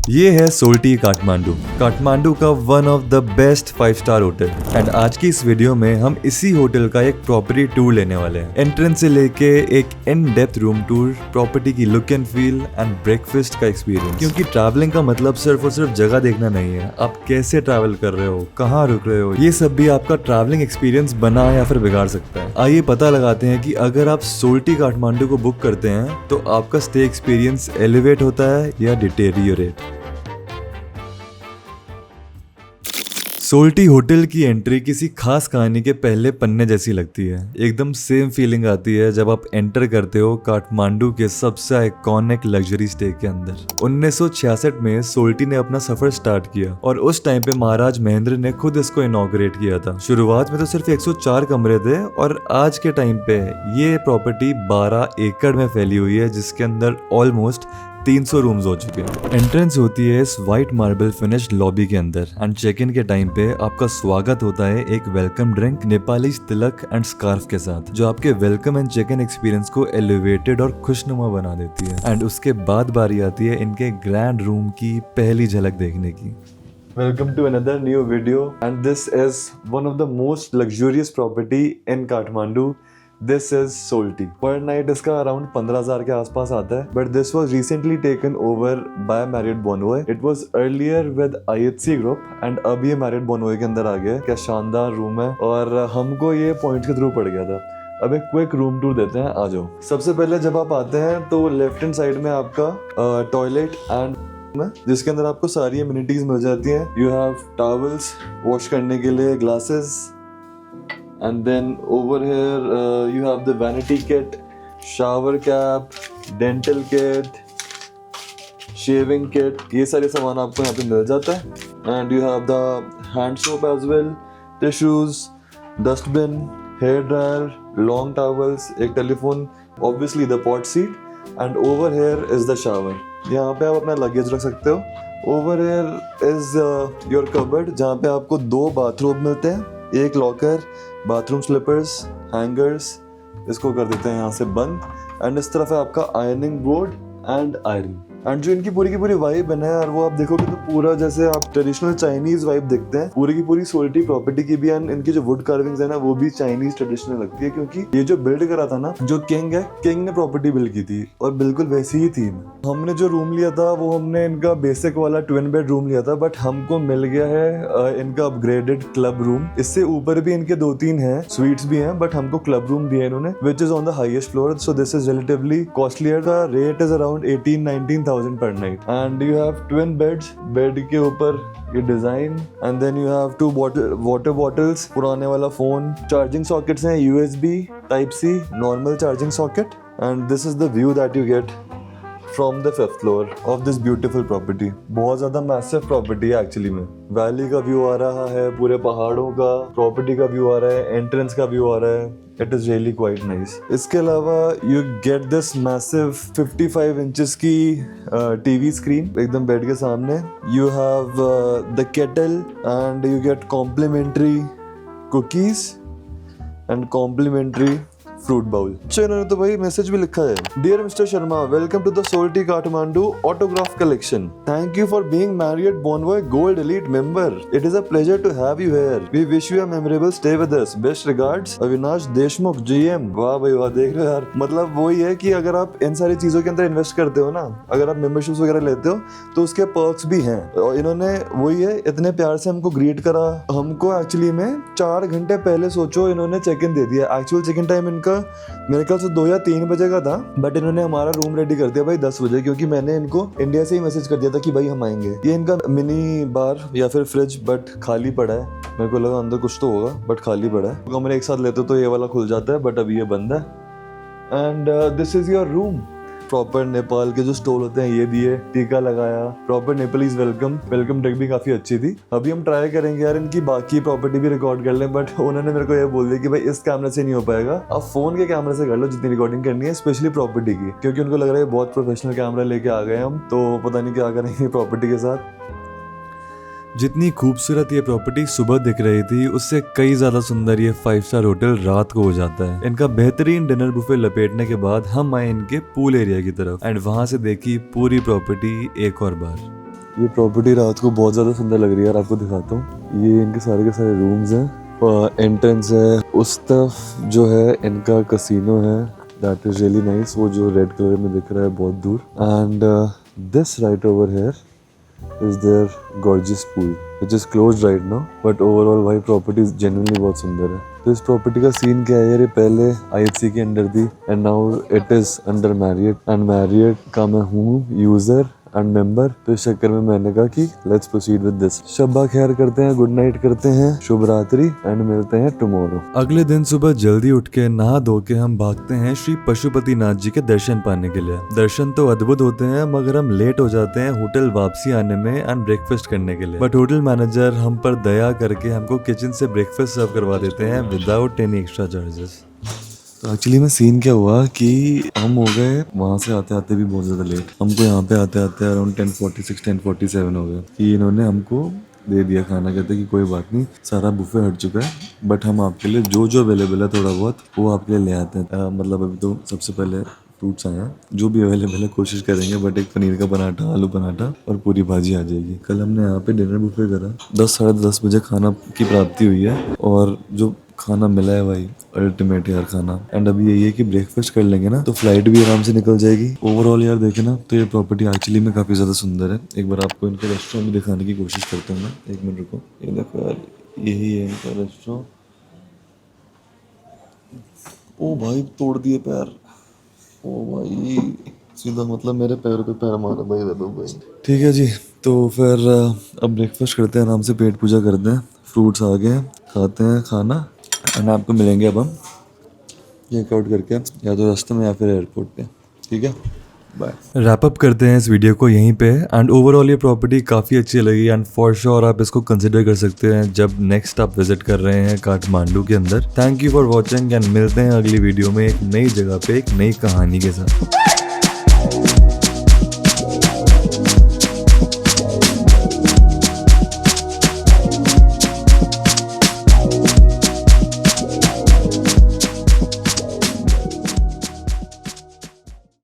ये है सोल्टी काठमांडू, काठमांडू का one of the best 5 star hotel. And आज की इस वीडियो में हम इसी होटल का एक प्रॉपर्टी टूर लेने वाले हैं। एंट्रेंस से लेके एक in depth room tour, property की look and feel and breakfast का एक्सपीरियंस। क्योंकि ट्रैवलिंग का मतलब सिर्फ और सिर्फ जगह देखना नहीं है, आप कैसे ट्रैवल कर रहे हो, कहाँ रुक रहे हो, ये सब भी आपका ट्रैवलिंग एक्सपीरियंस बना या फिर बिगाड़ सकता है। आइए पता लगाते हैं कि अगर आप सोल्टी काठमांडू को बुक करते हैं तो आपका स्टे एक्सपीरियंस एलिवेट होता है या डिटेरियोरेट। सोल्टी होटल की एंट्री किसी खास कहानी के पहले पन्ने जैसी लगती है। एकदम सेम फीलिंग आती है जब आप एंटर करते हो काठमांडू के सबसे आइकॉनिक लग्जरी स्टे के अंदर। 1966 में सोल्टी ने अपना सफर स्टार्ट किया और उस टाइम पे महाराज महेंद्र ने खुद इसको इनॉग्रेट किया था। शुरुआत में तो सिर्फ 104 कमरे थे और आज के टाइम पे ये प्रॉपर्टी 12 एकड़ में फैली हुई है, जिसके अंदर ऑलमोस्ट 300 रूम्स हो चुके हैं। एंट्रेंस होती है इस व्हाइट मार्बल फिनिश्ड लॉबी के अंदर एंड चेक इन के टाइम पे आपका स्वागत होता है एक welcome drink, Nepali tilak and scarf के साथ, जो आपके welcome and check in experience को एलिवेटेड और खुशनुमा बना देती है। एंड उसके बाद बारी आती है इनके ग्रैंड रूम की पहली झलक देखने की। Welcome to another new video and this is one of the most luxurious property in Kathmandu. This is Solti. Per night इसका अराउंड 15,000 के आसपास आता है, but this was recently taken over by Marriott Bonvoy. It was earlier with IHC Group and अब ये Marriott Bonvoy के अंदर आ गया। क्या शानदार रूम है और हमको ये पॉइंट के थ्रू पड़ गया था। अब एक क्विक रूम टूर देते हैं, आ जाओ। सबसे पहले जब आप आते हैं तो लेफ्ट हैंड साइड में आपका टॉयलेट एंड जिसके अंदर आपको सारी एमिनिटीज मिल जाती हैं। यू हैव टॉवल्स वॉश करने के लिए, glasses, and then over here you have the vanity kit, shower cap, dental kit, shaving kit, ये सारे सामान आपको यहाँ पे मिल जाता है। and you have the hand soap as well, tissues, dustbin, hair dryer, long towels, एक telephone, obviously the pot seat and over here is the shower। यहाँ पे आप अपना लगेज रख सकते हो। over here is your cupboard जहाँ पे आपको 2 बाथरूम मिलते हैं, एक लॉकर, बाथरूम स्लीपर्स, हैंगर्स, इसको कर देते हैं यहाँ से बंद। एंड इस तरफ है आपका ironing board and iron. And जो इनकी पूरी की पूरी वाइब है ना यार, वो आप देखोगे तो पूरा जैसे आप ट्रेडिशनल चाइनीज वाइब देखते हैं। पूरी की पूरी सोल्टी प्रॉपर्टी की भी एंड इनकी जो वुड कार्विंग्स है ना, वो भी चाइनीज ट्रेडिशनल लगती है। क्योंकि ये जो बिल्ड करा था ना, जो किंग है, किंग ने प्रॉपर्टी बिल्ड की थी और बिल्कुल वैसी ही थीम। हमने जो रूम लिया था वो हमने इनका बेसिक वाला ट्विन बेड रूम लिया था, बट हमको मिल गया है इनका अपग्रेडेड क्लब रूम। इससे ऊपर भी इनके 2-3 हैं, स्वीट्स भी हैं, बट हमको क्लब रूम दिया इन्होंने, which is on the highest floor. So this is relatively costlier. का rate is around 18-19,000 per night and you have twin beds, bed के ऊपर ये design and then you have 2 water bottles, पुराने वाला phone, charging sockets हैं, USB type C, normal charging socket and this is the view that you get from the 5th floor of this beautiful property। बहुत ज्यादा massive property है actually में। Valley का view आ रहा है, पूरे पहाड़ों का, प्रॉपर्टी का व्यू आ रहा है, एंट्रेंस का व्यू आ रहा है। It is really quite nice। इसके अलावा you get this massive 55 inches की TV screen एकदम बेड के सामने। You have the kettle and you get complimentary cookies and complimentary fruit bowl. इन्होंने तो भाई मैसेज भी लिखा है, dear mister Sharma, welcome to the Soaltee Kathmandu autograph collection. Thank you for being Marriott Bonvoy gold elite member. It is a pleasure to have you here. We wish you a memorable stay with us. Best regards, Avinash Deshmukh GM। वाह भाई वाह, देख रहे हो यार, मतलब वही है कि अगर आप इन सारी चीजों के अंदर इन्वेस्ट करते हो ना, अगर आप मेंबरशिप्स वगैरह लेते हो तो उसके पर्क्स भी हैं। और इन्होंने वही है, इतने प्यार से हमको ग्रीट करा। हमको एक्चुअली में 4 घंटे पहले सोचो इन्होंने चेक इन दे दिया। एक्चुअल चेक इन टाइम इनका मेरे ख्याल से 2 या 3 बजे का था, बट इन्होंने हमारा रूम रेडी कर दिया भाई 10 बजे, क्योंकि मैंने इनको इंडिया से ही मैसेज कर दिया था कि भाई हम आएंगे। ये इनका मिनी बार या फिर फ्रिज, बट खाली पड़ा है। मेरे को लगा अंदर कुछ तो होगा, बट खाली पड़ा है। कमरे एक साथ लेते तो ये वाला खुल जाता है, बट अभी ये बंद है। And this is your room. Proper Nepal के जो स्टोल होते हैं ये दिए, टीका लगाया, प्रॉपर नेपालीज वेलकम ड्रिंक भी काफी अच्छी थी। अभी हम ट्राई करेंगे यार इनकी बाकी प्रॉपर्टी भी रिकॉर्ड कर लें, बट उन्होंने मेरे को ये बोल दिया कि भाई इस कैमरे से नहीं हो पाएगा, आप फोन के कैमरे से कर लो जितनी रिकॉर्डिंग करनी है, स्पेशली प्रॉपर्टी की, क्योंकि उनको लग रहा है बहुत प्रोफेशनल कैमरा लेके आ गए हम, तो पता नहीं क्या करेंगे प्रॉपर्टी के साथ। जितनी खूबसूरत ये प्रॉपर्टी सुबह दिख रही थी, उससे कई ज्यादा सुंदर ये 5 स्टार होटल रात को हो जाता है। इनका बेहतरीन डिनर बुफे लपेटने के बाद हम आए इनके पूल एरिया की तरफ एंड वहां से देखी पूरी प्रॉपर्टी एक और बार। ये प्रॉपर्टी रात को बहुत ज़्यादा सुंदर लग रही है यार, आपको दिखाता हूँ। ये इनके सारे के सारे रूम्स हैं, एंट्रेंस है, उस तरफ जो है इनका कसिनो है, दैट इज रियली नाइस, वो जो रेड कलर में दिख रहा है बहुत दूर। And this right over here is their gorgeous pool which is closed right now, but overall भाई प्रॉपर्टी genuinely बहुत सुंदर है। तो इस प्रॉपर्टी का सीन क्या है यार, ये पहले IFC के अंडर थी and now it is under Marriott, and Marriott का मैं हूँ यूजर एंड मेंबर। तो इस चक्कर में मैंने कहा कि लेट्स प्रोसीड विद दिस। शब्बा खैर करते हैं, गुड नाइट करते हैं, शुभ रात्रि एंड मिलते हैं टुमारो। अगले दिन सुबह जल्दी उठ के नहा धो के हम भागते हैं श्री पशुपतिनाथ जी के दर्शन पाने के लिए। दर्शन तो अद्भुत होते हैं, मगर हम लेट हो जाते हैं होटल वापसी आने में एंड ब्रेकफास्ट करने के लिए। बट होटल मैनेजर हम पर दया करके हमको किचन से ब्रेकफास्ट सर्व करवा देते हैं विदाउट एनी एक्स्ट्रा चार्जेस। तो एक्चुअली में सीन क्या हुआ कि हम हो गए वहाँ से आते आते भी बहुत ज़्यादा लेट। हमको यहाँ पे आते आते अराउंड 10:46 10:47 हो गए कि इन्होंने हमको दे दिया खाना। कहते कि कोई बात नहीं, सारा बुफे हट चुका है, बट हम आपके लिए जो जो अवेलेबल है थोड़ा बहुत वो आपके लिए ले आते हैं। मतलब अभी तो सबसे पहले फ्रूट्स आए हैं, जो भी अवेलेबल है कोशिश करेंगे, बट एक पनीर का पराठा, आलू पराठा और पूरी भाजी आ जाएगी। कल हमने यहाँ पे डिनर बुफे करा, 10 साढ़े 10 बजे खाना की प्राप्ति हुई है और जो खाना मिला है भाई अल्टीमेट यार खाना। एंड अभी यही है कि ब्रेकफास्ट कर लेंगे ना तो फ्लाइट भी आराम से निकल जाएगी। ओवरऑल यार देखे ना तो ये प्रॉपर्टी एक्चुअली में काफ़ी ज़्यादा सुंदर है। एक बार आपको इनका रेस्टोरेंट भी दिखाने की कोशिश करता हूँ मैं, एक मिनट रुको। ये देखो यार, यही है इनका रेस्टोरेंट। ओ भाई तोड़ दिए पैर, ओ भाई सीधा मतलब मेरे पैरों पे पैर मारा भाई वैभव भाई। ठीक है जी, तो फिर अब ब्रेकफास्ट करते हैं, आराम से पेट पूजा करते हैं। फ्रूट्स आ गए, खाते हैं खाना एंड आपको मिलेंगे अब हम चेकआउट करके या तो रास्ते में या फिर एयरपोर्ट पे। ठीक है, बाय। रैप अप करते हैं इस वीडियो को यहीं पे। एंड ओवरऑल ये प्रॉपर्टी काफ़ी अच्छी लगी एंड फॉर श्योर आप इसको कंसिडर कर सकते हैं जब नेक्स्ट आप विजिट कर रहे हैं काठमांडू के अंदर। Thank you for watching and मिलते हैं अगली वीडियो में एक नई जगह पे एक नई कहानी के साथ।